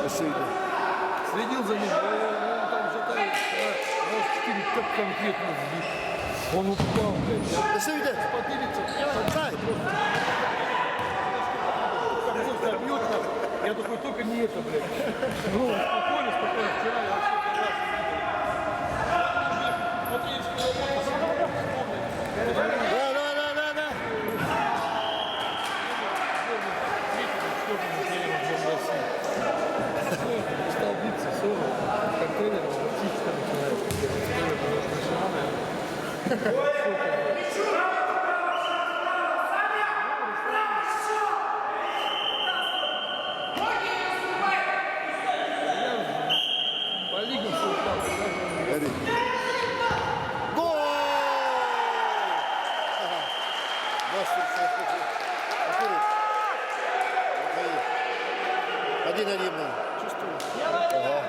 Следил за ним, он там шатает, раз 4, как конкретно сбит. Он упал, блядь. Спотылится. Я такой, только не это, блядь. Ну, спокойно, вчера я вообще вот есть столбица, 40, контейнеров, птичка начинает. По лигам Гол! Один-один. чувствую. Ага.